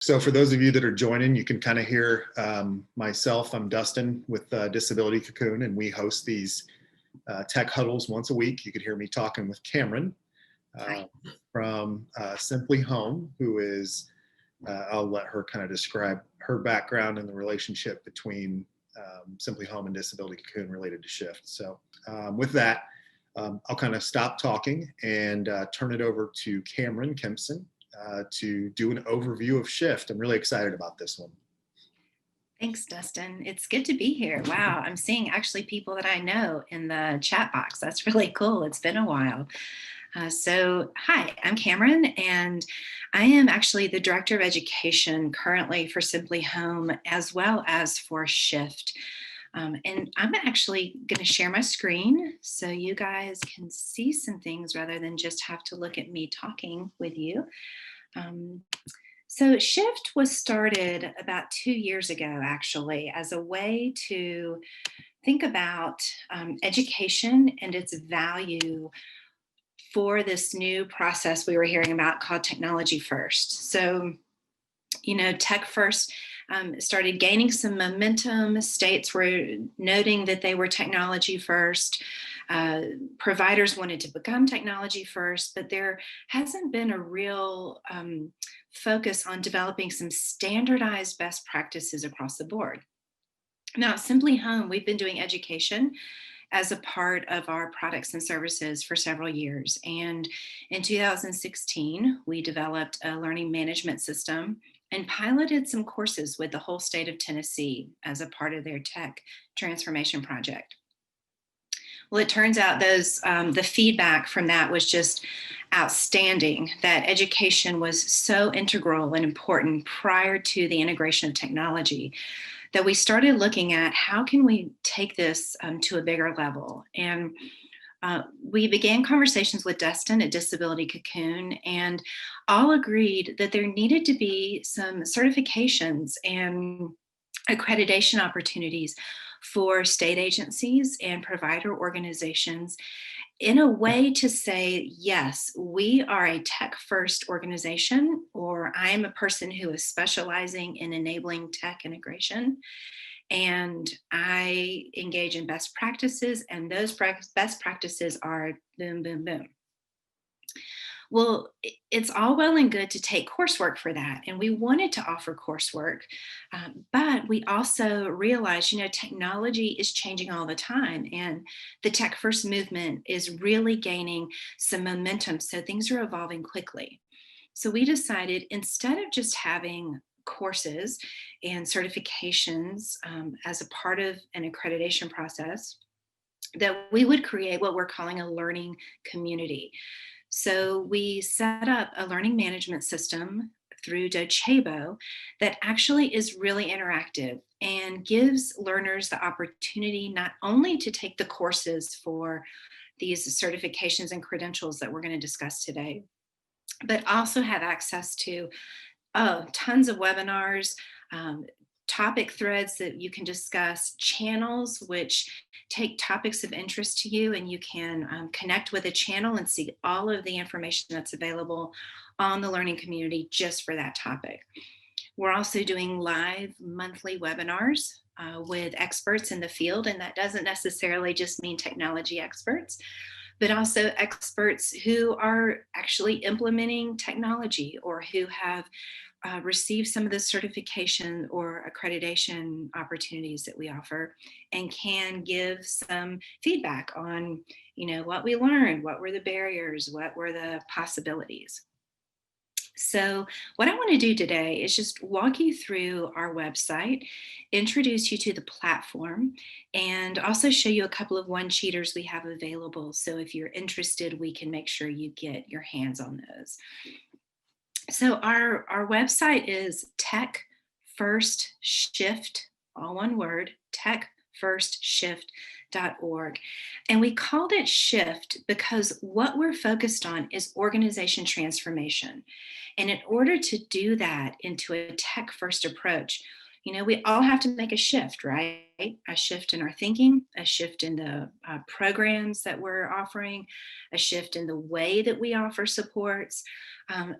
So for those of you that are joining, you can kind of hear myself. I'm Dustin with Disability Cocoon, and we host these tech huddles once a week. You could hear me talking with Cameron from Simply Home, who is, I'll let her kind of describe her background and the relationship between Simply Home and Disability Cocoon related to Shift. So with that, I'll kind of stop talking and turn it over to Cameron Kempson to do an overview of Shift. I'm really excited about this one. Thanks, Dustin. It's good to be here. Wow, I'm seeing actually people that I know in the chat box. That's really cool. It's been a while. Hi, I'm Cameron, and I am actually the Director of Education currently for Simply Home as well as for Shift. And I'm actually going to share my screen so you guys can see some things rather than just have to look at me talking with you. So Shift was started about 2 years ago, actually, as a way to think about education and its value for this new process we were hearing about called technology first. So, tech first started gaining some momentum. States were noting that they were technology first. Providers wanted to become technology first, but there hasn't been a real focus on developing some standardized best practices across the board. Now, at Simply Home, we've been doing education as a part of our products and services for several years. And in 2016, we developed a learning management system and piloted some courses with the whole state of Tennessee as a part of their tech transformation project. Well, it turns out the feedback from that was just outstanding, that education was so integral and important prior to the integration of technology that we started looking at how can we take this to a bigger level. And we began conversations with Dustin at Disability Cocoon and all agreed that there needed to be some certifications and accreditation opportunities for state agencies and provider organizations in a way to say, yes, we are a tech first organization, or I am a person who is specializing in enabling tech integration. And I engage in best practices, and those best practices are boom, boom, boom. Well, it's all well and good to take coursework for that. And we wanted to offer coursework, but we also realized, technology is changing all the time. And the tech first movement is really gaining some momentum. So things are evolving quickly. So we decided instead of just having courses and certifications as a part of an accreditation process, that we would create what we're calling a learning community. So we set up a learning management system through Docebo that actually is really interactive and gives learners the opportunity not only to take the courses for these certifications and credentials that we're going to discuss today, but also have access to tons of webinars, topic threads that you can discuss, channels which take topics of interest to you, and you can connect with a channel and see all of the information that's available on the learning community just for that topic. We're also doing live monthly webinars with experts in the field, and that doesn't necessarily just mean technology experts, but also experts who are actually implementing technology or who have received some of the certification or accreditation opportunities that we offer, and can give some feedback on, what we learned, what were the barriers, what were the possibilities. So what I want to do today is just walk you through our website, introduce you to the platform, and also show you a couple of one-sheeters we have available. So if you're interested, we can make sure you get your hands on those. So our website is Tech First Shift, all one word, techfirstshift.org. And we called it Shift because what we're focused on is organization transformation. And in order to do that into a tech first approach, We all have to make a shift, right? A shift in our thinking, a shift in the programs that we're offering, a shift in the way that we offer supports,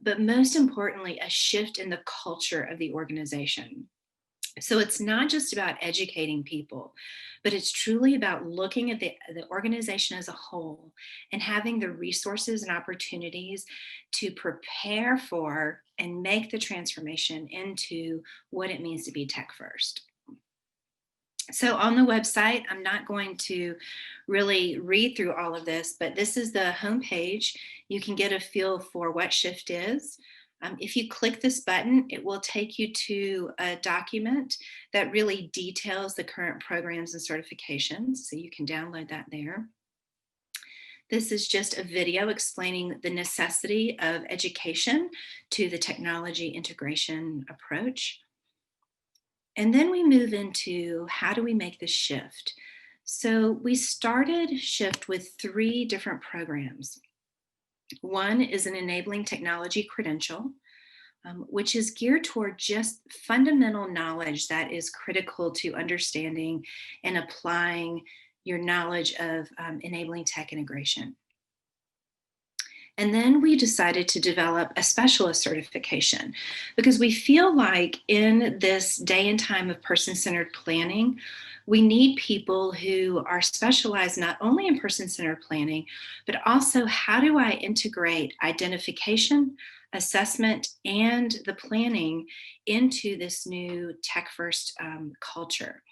but most importantly, a shift in the culture of the organization. So it's not just about educating people, but it's truly about looking at the organization as a whole and having the resources and opportunities to prepare for and make the transformation into what it means to be tech first. So on the website, I'm not going to really read through all of this, but this is the homepage. You can get a feel for what Shift is. If you click this button, it will take you to a document that really details the current programs and certifications. So you can download that there. This is just a video explaining the necessity of education to the technology integration approach. And then we move into how do we make this shift? So we started Shift with 3 different programs. One is an enabling technology credential, which is geared toward just fundamental knowledge that is critical to understanding and applying your knowledge of enabling tech integration. And then we decided to develop a specialist certification because we feel like in this day and time of person centered planning, we need people who are specialized not only in person centered planning, but also how do I integrate identification, assessment, and the planning into this new tech first culture.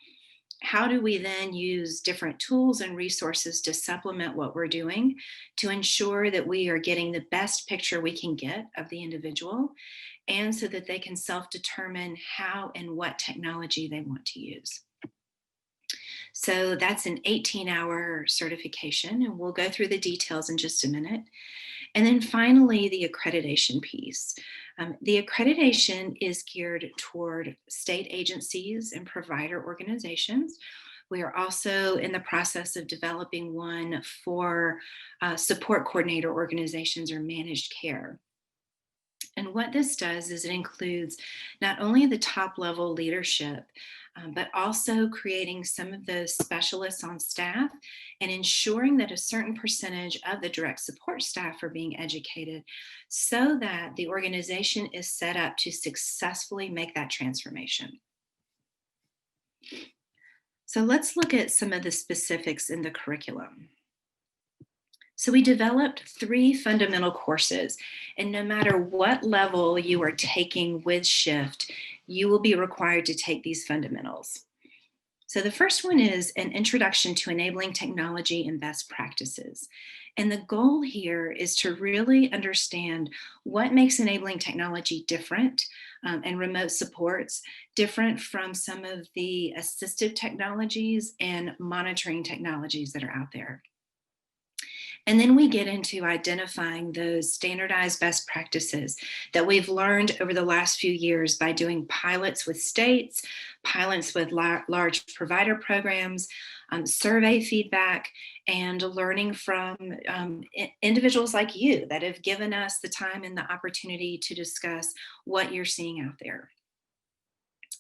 How do we then use different tools and resources to supplement what we're doing to ensure that we are getting the best picture we can get of the individual and so that they can self-determine how and what technology they want to use. So that's an 18-hour certification, and we'll go through the details in just a minute. And then finally, the accreditation piece. The accreditation is geared toward state agencies and provider organizations. We are also in the process of developing one for support coordinator organizations or managed care. And what this does is it includes not only the top level leadership, but also creating some of those specialists on staff and ensuring that a certain percentage of the direct support staff are being educated so that the organization is set up to successfully make that transformation. So let's look at some of the specifics in the curriculum. So we developed 3 fundamental courses, and no matter what level you are taking with Shift, you will be required to take these fundamentals. So the first one is an introduction to enabling technology and best practices. And the goal here is to really understand what makes enabling technology different and remote supports different from some of the assistive technologies and monitoring technologies that are out there. And then we get into identifying those standardized best practices that we've learned over the last few years by doing pilots with states, pilots with large provider programs, survey feedback, and learning from individuals like you that have given us the time and the opportunity to discuss what you're seeing out there.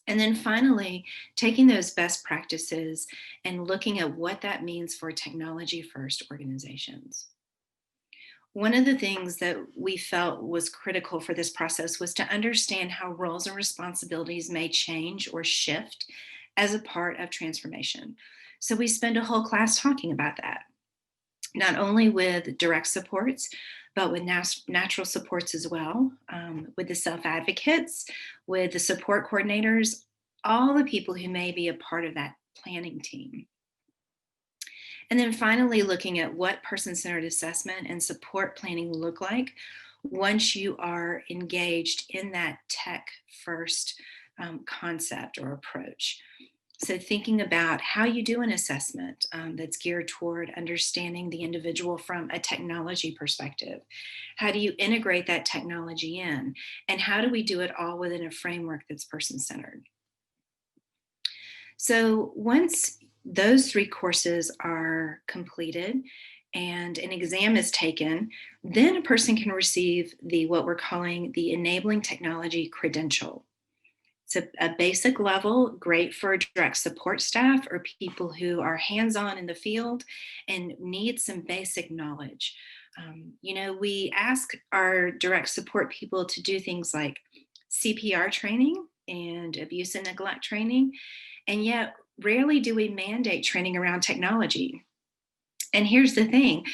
And then finally, taking those best practices and looking at what that means for technology first organizations. One of the things that we felt was critical for this process was to understand how roles and responsibilities may change or shift as a part of transformation. So we spend a whole class talking about that, not only with direct supports, but with natural supports as well, with the self-advocates, with the support coordinators, all the people who may be a part of that planning team. And then finally, looking at what person-centered assessment and support planning look like once you are engaged in that tech-first concept or approach. So thinking about how you do an assessment that's geared toward understanding the individual from a technology perspective. How do you integrate that technology in? And how do we do it all within a framework that's person-centered? So once those 3 courses are completed and an exam is taken, then a person can receive what we're calling the enabling technology credential. It's a basic level, great for direct support staff or people who are hands-on in the field and need some basic knowledge. We ask our direct support people to do things like CPR training and abuse and neglect training, and yet rarely do we mandate training around technology. And here's the thing,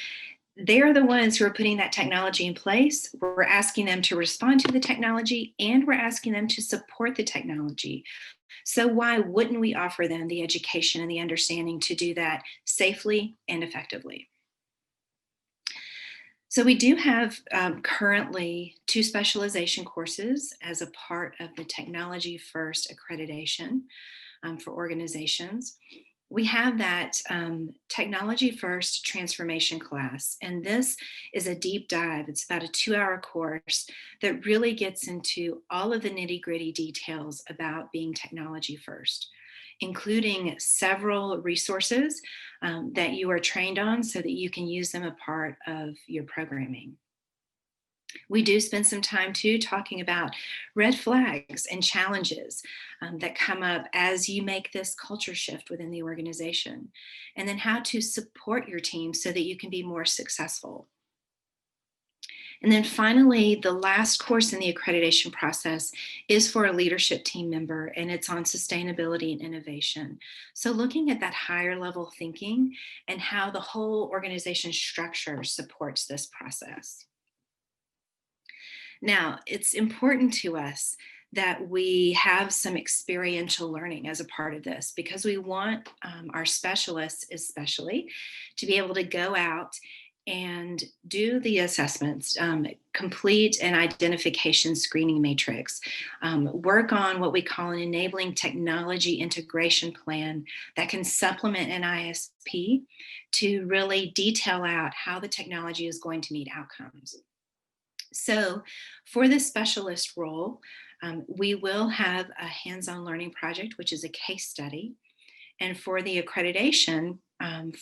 they're the ones who are putting that technology in place. We're asking them to respond to the technology and we're asking them to support the technology. So, why wouldn't we offer them the education and the understanding to do that safely and effectively? So, we do have currently 2 specialization courses as a part of the Technology First accreditation for organizations. We have that Technology First transformation class, and this is a deep dive. It's about a 2-hour course that really gets into all of the nitty gritty details about being technology first, including several resources that you are trained on so that you can use them a part of your programming. We do spend some time too talking about red flags and challenges that come up as you make this culture shift within the organization, and then how to support your team so that you can be more successful. And then finally, the last course in the accreditation process is for a leadership team member, and it's on sustainability and innovation. So, looking at that higher level thinking and how the whole organization structure supports this process. Now, it's important to us that we have some experiential learning as a part of this because we want our specialists, especially, to be able to go out and do the assessments, complete an identification screening matrix, work on what we call an enabling technology integration plan that can supplement an ISP to really detail out how the technology is going to meet outcomes. So, for this specialist role, we will have a hands-on learning project, which is a case study. And for the accreditation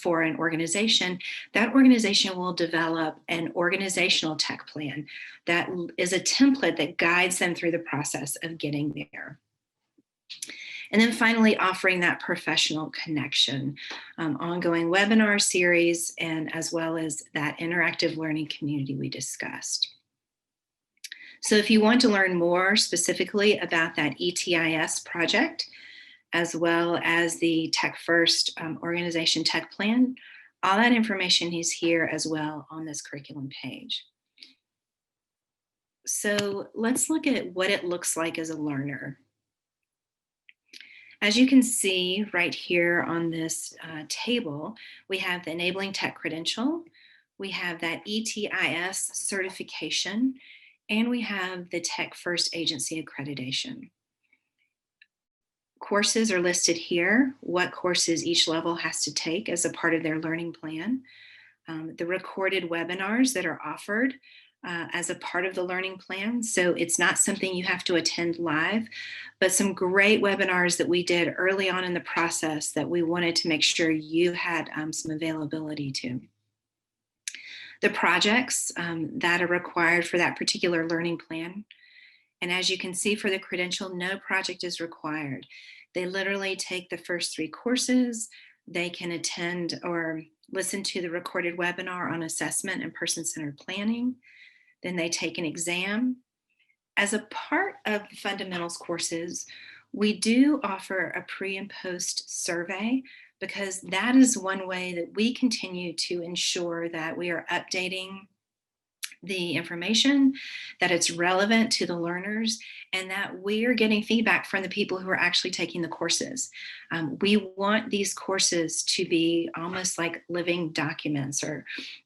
for an organization, that organization will develop an organizational tech plan that is a template that guides them through the process of getting there. And then finally, offering that professional connection, ongoing webinar series, and as well as that interactive learning community we discussed. So if you want to learn more specifically about that ETIS project, as well as the Tech First Organization Tech Plan, all that information is here as well on this curriculum page. So let's look at what it looks like as a learner. As you can see right here on this table, we have the Enabling Tech Credential, we have that ETIS certification, and we have the Tech First Agency accreditation. Courses are listed here, what courses each level has to take as a part of their learning plan. The recorded webinars that are offered as a part of the learning plan. So it's not something you have to attend live, but some great webinars that we did early on in the process that we wanted to make sure you had some availability to. The projects that are required for that particular learning plan. And as you can see for the credential, no project is required. They literally take the first 3 courses. They can attend or listen to the recorded webinar on assessment and person-centered planning. Then they take an exam. As a part of the fundamentals courses, we do offer a pre and post survey because that is one way that we continue to ensure that we are updating the information, that it's relevant to the learners, and that we're getting feedback from the people who are actually taking the courses. We want these courses to be almost like living documents or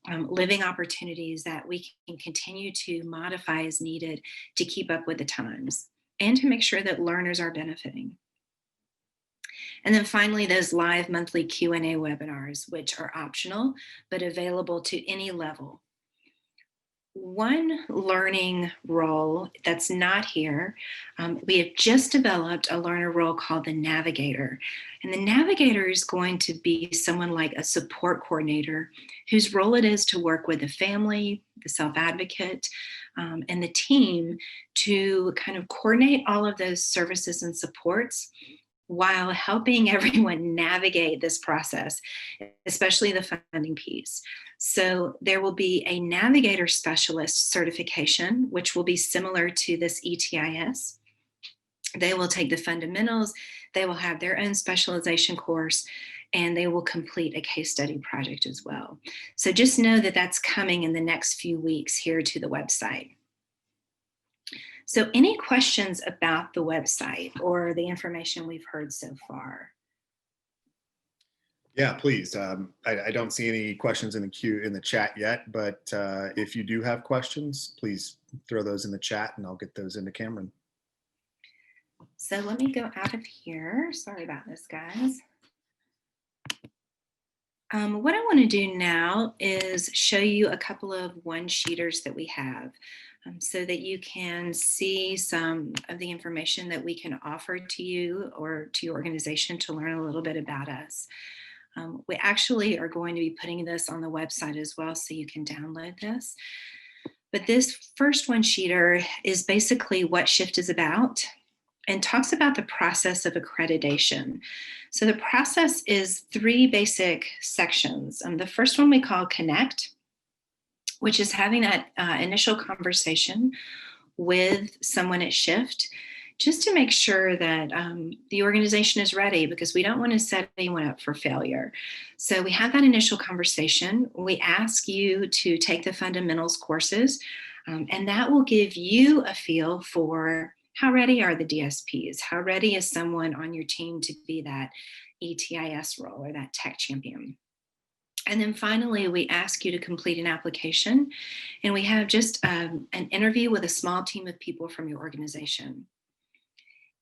living opportunities that we can continue to modify as needed to keep up with the times and to make sure that learners are benefiting. And then finally, those live monthly Q&A webinars, which are optional, but available to any level. One learning role that's not here, we have just developed a learner role called the navigator. And the navigator is going to be someone like a support coordinator whose role it is to work with the family, the self-advocate, and the team to kind of coordinate all of those services and supports while helping everyone navigate this process, especially the funding piece. So there will be a navigator specialist certification, which will be similar to this ETIS. They will take the fundamentals, they will have their own specialization course, and they will complete a case study project as well. So just know that that's coming in the next few weeks here to the website. So any questions about the website or the information we've heard so far? Yeah, please. I don't see any questions in the chat yet, but if you do have questions, please throw those in the chat and I'll get those into Cameron. So let me go out of here. Sorry about this, guys. What I want to do now is show you a couple of one-sheeters that we have so that you can see some of the information that we can offer to you or to your organization to learn a little bit about us. We actually are going to be putting this on the website as well, so you can download this. But this first one-sheeter is basically what Shift is about and talks about the process of accreditation. So the process is 3 basic sections. The first one we call Connect, which is having that initial conversation with someone at Shift, just to make sure that the organization is ready, because we don't want to set anyone up for failure. So we have that initial conversation. We ask you to take the fundamentals courses, and that will give you a feel for how ready are the DSPs? How ready is someone on your team to be that ETIS role or that tech champion? And then finally, we ask you to complete an application, and we have just an interview with a small team of people from your organization.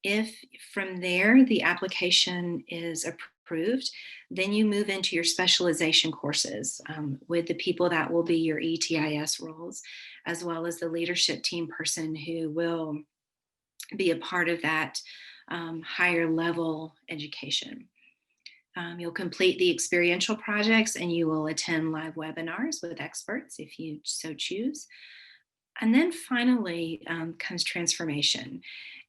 If from there the application is approved, then you move into your specialization courses with the people that will be your ETIS roles, as well as the leadership team person who will be a part of that higher level education. You'll complete the experiential projects and you will attend live webinars with experts if you so choose. And then finally comes transformation.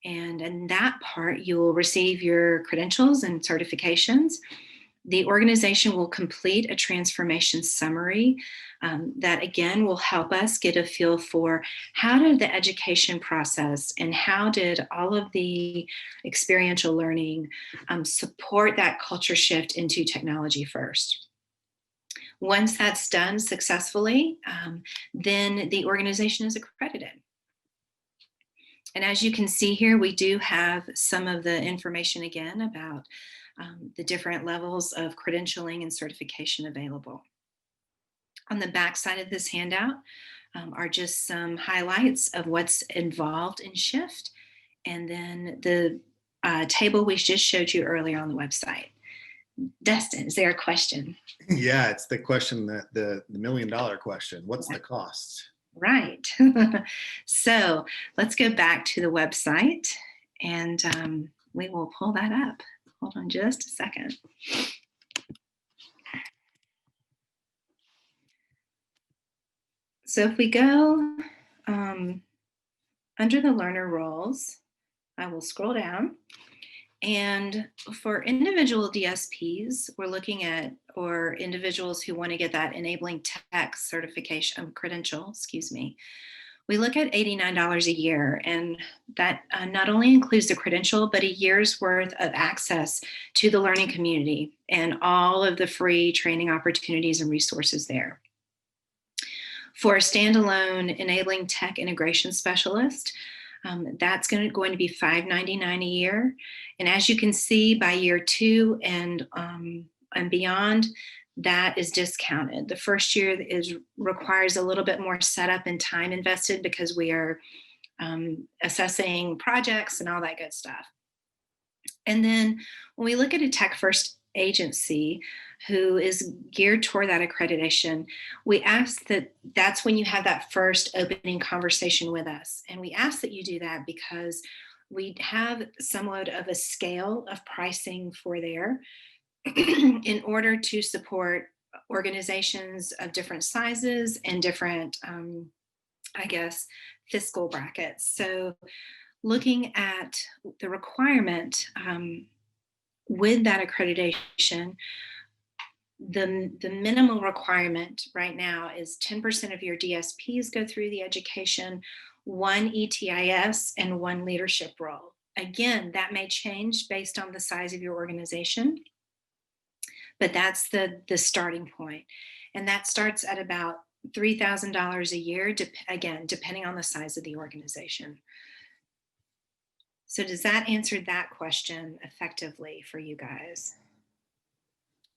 And in that part, you will receive your credentials and certifications. The organization will complete a transformation summary that again will help us get a feel for how did the education process and how did all of the experiential learning support that culture shift into technology first. Once that's done successfully, then the organization is accredited. And as you can see here, we do have some of the information again about the different levels of credentialing and certification available. On the back side of this handout are just some highlights of what's involved in Shift, and then the table we just showed you earlier on the website. Dustin, is there a question? Yeah, it's the question, that the $1 million question. What's the cost? Right. So let's go back to the website and we will pull that up. Hold on just a second. So if we go under the learner roles, I will scroll down. And for individual DSPs, we're looking at, or individuals who want to get that enabling tech certification credential, excuse me, we look at $89 a year. And that not only includes the credential, but a year's worth of access to the learning community and all of the free training opportunities and resources there. For a standalone enabling tech integration specialist, that's going to be $599 a year. And as you can see, by year 2 and beyond, that is discounted. The first year requires a little bit more setup and time invested because we are assessing projects and all that good stuff. And then when we look at a tech first agency who is geared toward that accreditation, we ask that's when you have that first opening conversation with us. And we ask that you do that because we have somewhat of a scale of pricing for there in order to support organizations of different sizes and different, fiscal brackets. So looking at the requirement with that accreditation, the minimal requirement right now is 10% of your DSPs go through the education, 1 ETIS, and 1 leadership role. Again, that may change based on the size of your organization, but that's the starting point. And that starts at about $3,000 a year, again, depending on the size of the organization. So does that answer that question effectively for you guys?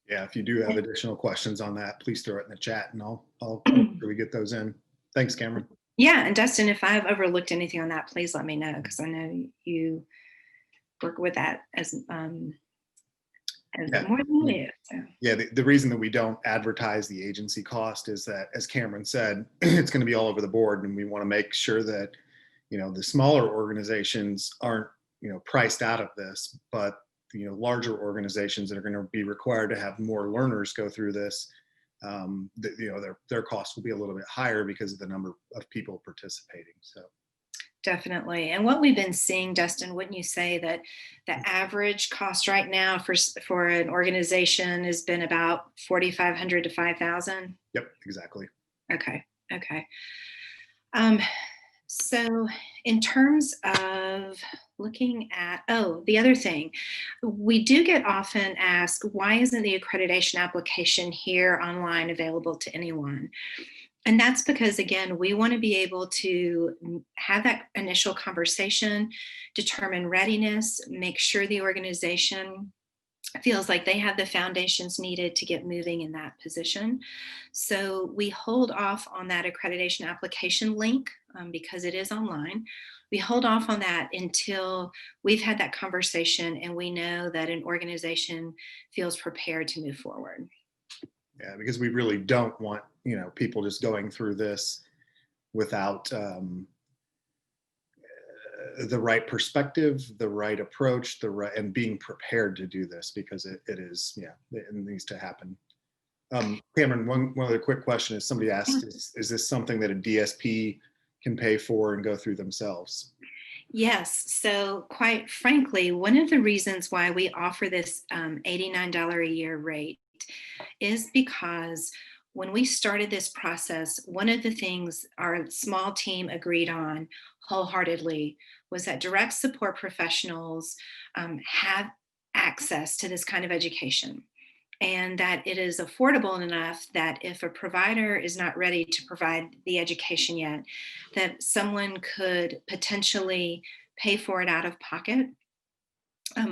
Yeah, if you do have additional questions on that, please throw it in the chat and I'll make sure we get those in. Thanks, Cameron. Yeah, and Dustin, if I've overlooked anything on that, please let me know, because I know you work with that as Yeah. more than I do. So. Yeah, the reason that we don't advertise the agency cost is that, as Cameron said, it's going to be all over the board, and we want to make sure that, you know, the smaller organizations aren't, you know, priced out of this, but, you know, larger organizations that are going to be required to have more learners go through this, you know, their costs will be a little bit higher because of the number of people participating. So. Definitely. And what we've been seeing, Dustin, wouldn't you say that the average cost right now for an organization has been about $4,500 to $5,000? Yep, exactly. Okay. So in terms of looking at, the other thing, we do get often asked, why isn't the accreditation application here online available to anyone? And that's because, again, we want to be able to have that initial conversation, determine readiness, make sure the organization feels like they have the foundations needed to get moving in that position. So we hold off on that accreditation application link because it is online. We hold off on that until we've had that conversation and we know that an organization feels prepared to move forward. Yeah, because we really don't want, you know, people just going through this without the right perspective, the right approach, and being prepared to do this, because it is, yeah, it needs to happen. Cameron, one other quick question is, somebody asked, is this something that a DSP can pay for and go through themselves? Yes. So quite frankly, one of the reasons why we offer this $89 a year rate is because when we started this process, one of the things our small team agreed on wholeheartedly was that direct support professionals have access to this kind of education, and that it is affordable enough that if a provider is not ready to provide the education yet, that someone could potentially pay for it out of pocket.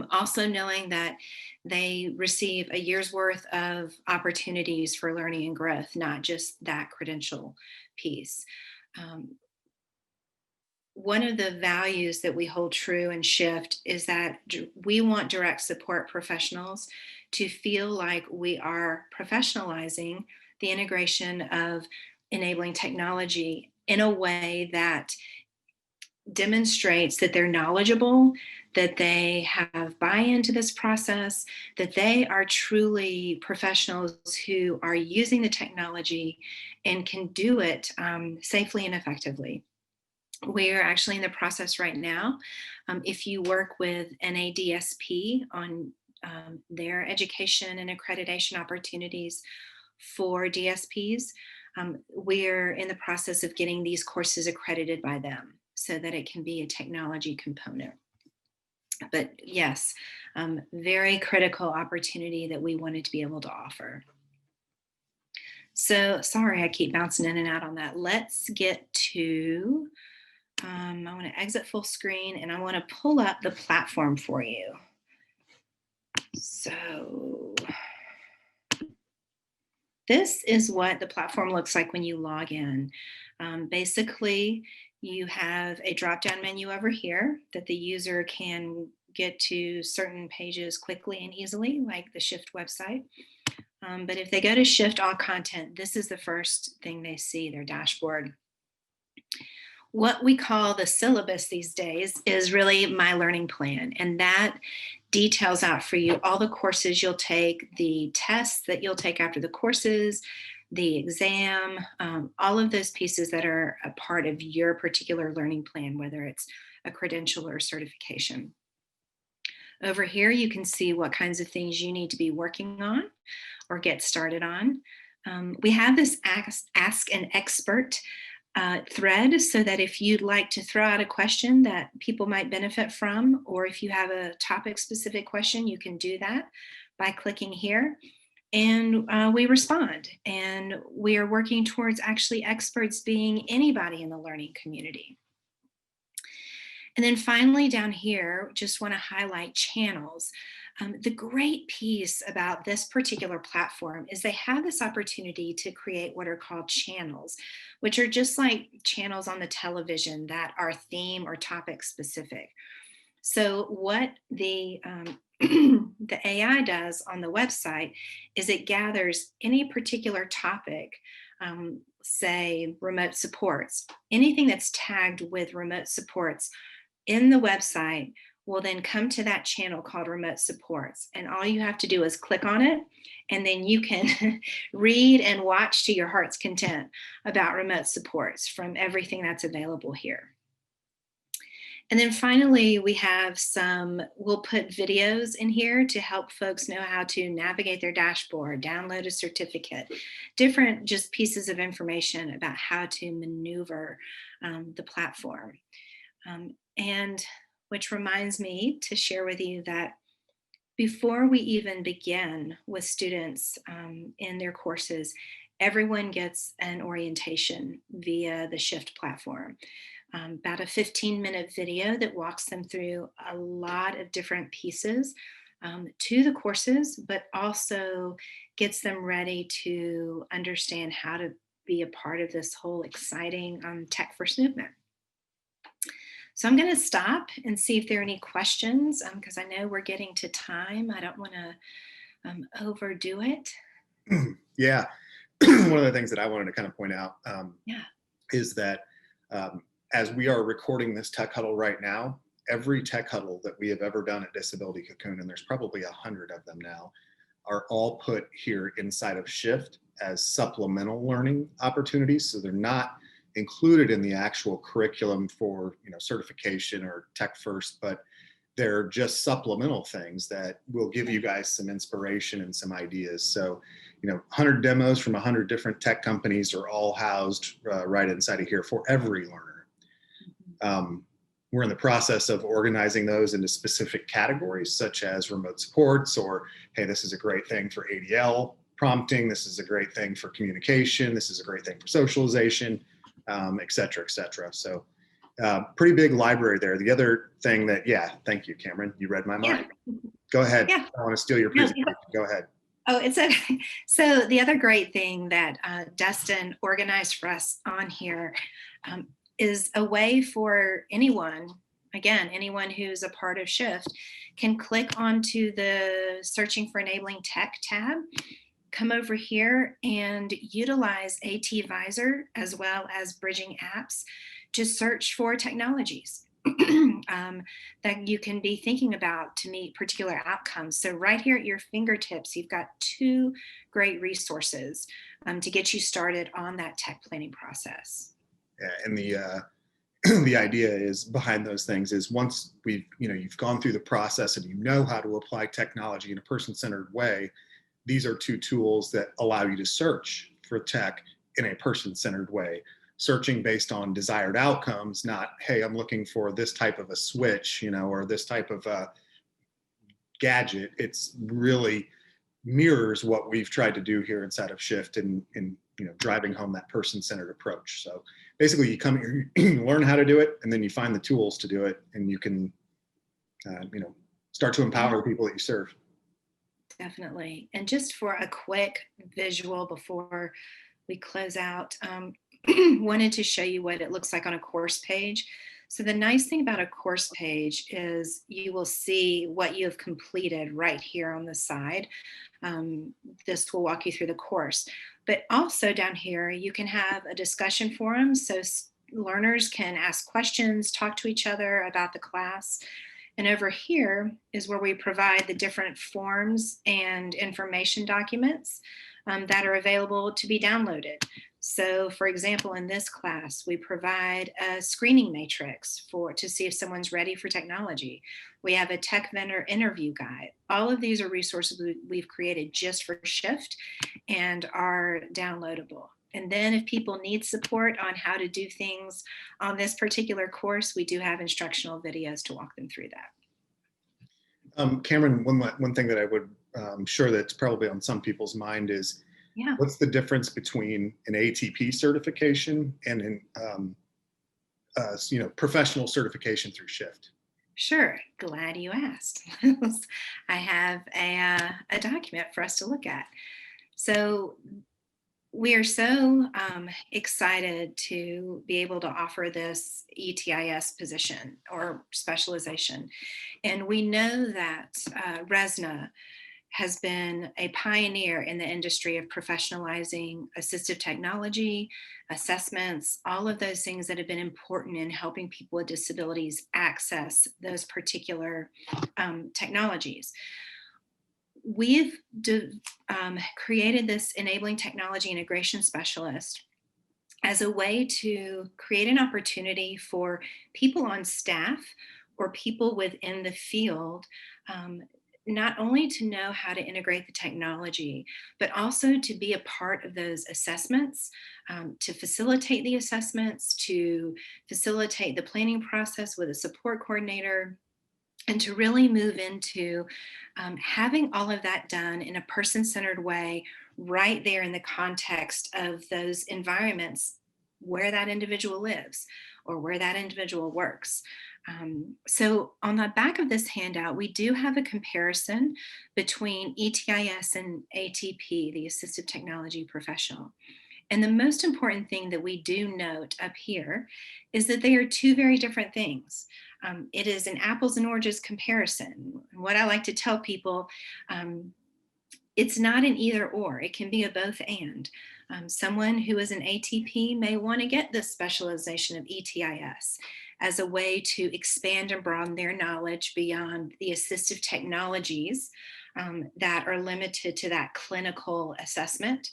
Also knowing that they receive a year's worth of opportunities for learning and growth, not just that credential piece. One of the values that we hold true in Shift is that we want direct support professionals to feel like we are professionalizing the integration of enabling technology in a way that demonstrates that they're knowledgeable, that they have buy-in to this process, that they are truly professionals who are using the technology and can do it safely and effectively. We're actually in the process right now. If you work with NADSP on their education and accreditation opportunities for DSPs, we're in the process of getting these courses accredited by them so that it can be a technology component. But yes, very critical opportunity that we wanted to be able to offer. So sorry, I keep bouncing in and out on that. Let's get to, I want to exit full screen and I want to pull up the platform for you. So this is what the platform looks like when you log in. Basically, you have a drop-down menu over here that the user can get to certain pages quickly and easily, like the Shift website. But if they go to Shift All Content, this is the first thing they see, their dashboard. What we call the syllabus these days is really My Learning Plan, and that details out for you all the courses you'll take, the tests that you'll take after the courses, the exam, all of those pieces that are a part of your particular learning plan, whether it's a credential or certification. Over here, you can see what kinds of things you need to be working on or get started on. We have this ask an Expert thread so that if you'd like to throw out a question that people might benefit from, or if you have a topic specific question, you can do that by clicking here. And we respond. And we are working towards actually experts being anybody in the learning community. And then finally down here, just want to highlight channels. The great piece about this particular platform is they have this opportunity to create what are called channels, which are just like channels on the television that are theme or topic specific. So what the AI does on the website is it gathers any particular topic, say remote supports, anything that's tagged with remote supports in the website will then come to that channel called remote supports. And all you have to do is click on it, and then you can read and watch to your heart's content about remote supports from everything that's available here. And then finally, we have we'll put videos in here to help folks know how to navigate their dashboard, download a certificate, different just pieces of information about how to maneuver the platform. And which reminds me to share with you that before we even begin with students in their courses, everyone gets an orientation via the Shift platform. About a 15-minute video that walks them through a lot of different pieces to the courses, but also gets them ready to understand how to be a part of this whole exciting tech first movement. So I'm going to stop and see if there are any questions because I know we're getting to time. I don't want to overdo it. Yeah. One of the things that I wanted to kind of point out is that as we are recording this tech huddle right now, every tech huddle that we have ever done at Disability Cocoon, and there's probably 100 of them now, are all put here inside of Shift as supplemental learning opportunities. So they're not included in the actual curriculum for certification or tech first, but they're just supplemental things that will give you guys some inspiration and some ideas. So 100 demos from 100 different tech companies are all housed right inside of here for every learner. We're in the process of organizing those into specific categories, such as remote supports, or, hey, this is a great thing for ADL prompting. This is a great thing for communication. This is a great thing for socialization, et cetera, et cetera. So pretty big library there. The other thing that, thank you, Cameron. You read my mind. Go ahead. Yeah. I want to steal your presentation. Go ahead. Oh, it's okay. So the other great thing that Dustin organized for us on here is a way for anyone, again, anyone who's a part of Shift, can click onto the Searching for Enabling Tech tab, come over here and utilize AT Visor as well as Bridging Apps to search for technologies that you can be thinking about to meet particular outcomes. So right here at your fingertips, you've got two great resources to get you started on that tech planning process. Yeah, and the idea is behind those things is once you've gone through the process and you know how to apply technology in a person-centered way, these are two tools that allow you to search for tech in a person-centered way, searching based on desired outcomes, not, hey, I'm looking for this type of a switch, or this type of a gadget. It's really mirrors what we've tried to do here inside of Shift in driving home that person-centered approach. So basically you come here, you learn how to do it, and then you find the tools to do it, and you can start to empower the people that you serve. Definitely. And just for a quick visual before we close out, wanted to show you what it looks like on a course page. So the nice thing about a course page is you will see what you have completed right here on the side. This will walk you through the course. But also down here, you can have a discussion forum. So learners can ask questions, talk to each other about the class. And over here is where we provide the different forms and information documents that are available to be downloaded. So, for example, in this class, we provide a screening matrix to see if someone's ready for technology. We have a tech vendor interview guide. All of these are resources we've created just for Shift and are downloadable. And then if people need support on how to do things on this particular course, we do have instructional videos to walk them through that. Cameron, one thing that I would, sure that's probably on some people's mind is, Yeah. what's the difference between an ATP certification and an professional certification through Shift? Sure, glad you asked. I have a document for us to look at. So we are so excited to be able to offer this ETIS position or specialization. And we know that RESNA has been a pioneer in the industry of professionalizing assistive technology, assessments, all of those things that have been important in helping people with disabilities access those particular technologies. We've created this enabling technology integration specialist as a way to create an opportunity for people on staff or people within the field, not only to know how to integrate the technology, but also to be a part of those assessments, to facilitate the assessments, to facilitate the planning process with a support coordinator, and to really move into having all of that done in a person-centered way right there in the context of those environments where that individual lives or where that individual works. So on the back of this handout, we do have a comparison between ETIS and ATP, the Assistive Technology Professional. And the most important thing that we do note up here is that they are two very different things. It is an apples and oranges comparison. What I like to tell people, it's not an either or, it can be a both and. Someone who is an ATP may want to get this specialization of ETIS as a way to expand and broaden their knowledge beyond the assistive technologies that are limited to that clinical assessment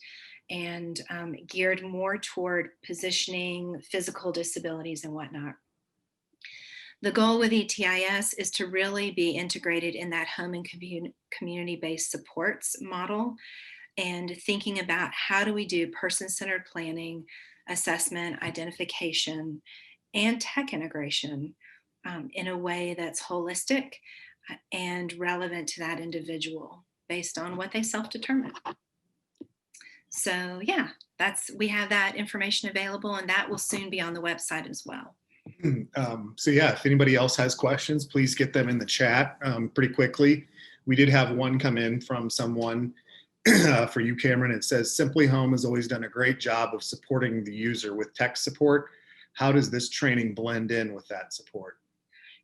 and geared more toward positioning physical disabilities and whatnot. The goal with ETIS is to really be integrated in that home and community-based supports model and thinking about how do we do person-centered planning, assessment, identification, and tech integration in a way that's holistic and relevant to that individual based on what they self-determine. So yeah, we have that information available, and that will soon be on the website as well. So yeah, if anybody else has questions, please get them in the chat pretty quickly. We did have one come in from someone for you, Cameron. It says, Simply Home has always done a great job of supporting the user with tech support. How does this training blend in with that support?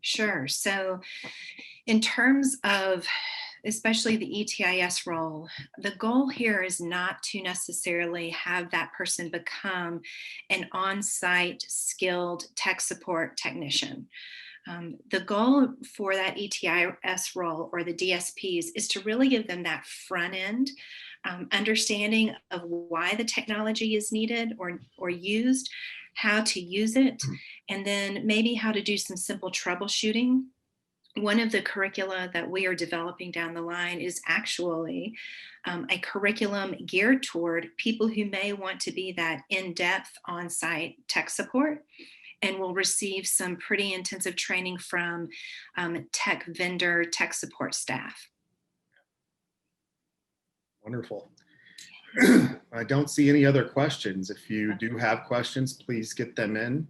Sure. So in terms of especially the ETIS role, the goal here is not to necessarily have that person become an on-site skilled tech support technician. The goal for that ETIS role or the DSPs is to really give them that front end understanding of why the technology is needed or used, how to use it, and then maybe how to do some simple troubleshooting. One of the curricula that we are developing down the line is actually a curriculum geared toward people who may want to be that in-depth on-site tech support and will receive some pretty intensive training from tech vendor tech support staff. Wonderful. I don't see any other questions. If you do have questions, please get them in.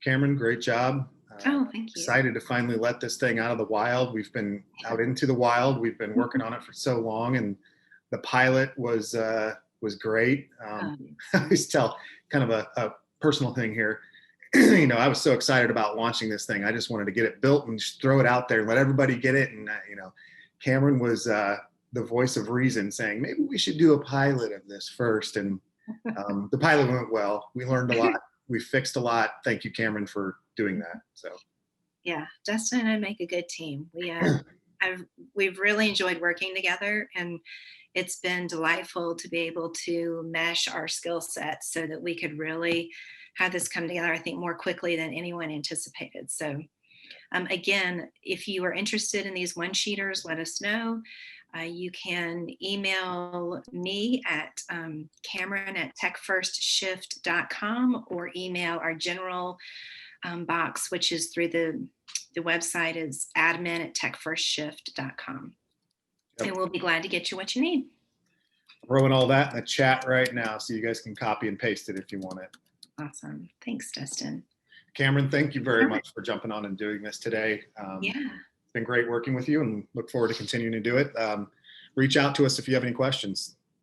Cameron, great job. Oh, thank you. Excited to finally let this thing out of the wild. We've been out into the wild. We've been working on it for so long, and the pilot was great. I always tell kind of a personal thing here. I was so excited about launching this thing. I just wanted to get it built and just throw it out there and let everybody get it. And Cameron was the voice of reason, saying maybe we should do a pilot of this first. And the pilot went well. We learned a lot. We fixed a lot. Thank you, Cameron, for doing that. So, yeah, Dustin and I make a good team. We've really enjoyed working together, and it's been delightful to be able to mesh our skill sets so that we could really have this come together, I think, more quickly than anyone anticipated. So again, if you are interested in these one-sheeters, let us know. You can email me at Cameron at techfirstshift.com, or email our general box, which is through the website is admin at techfirstshift.com. Yep. And we'll be glad to get you what you need. I'm throwing all that in the chat right now so you guys can copy and paste it if you want it. Awesome. Thanks, Dustin. Cameron, thank you very much for jumping on and doing this today. Yeah. It's been great working with you, and look forward to continuing to do it. Reach out to us if you have any questions.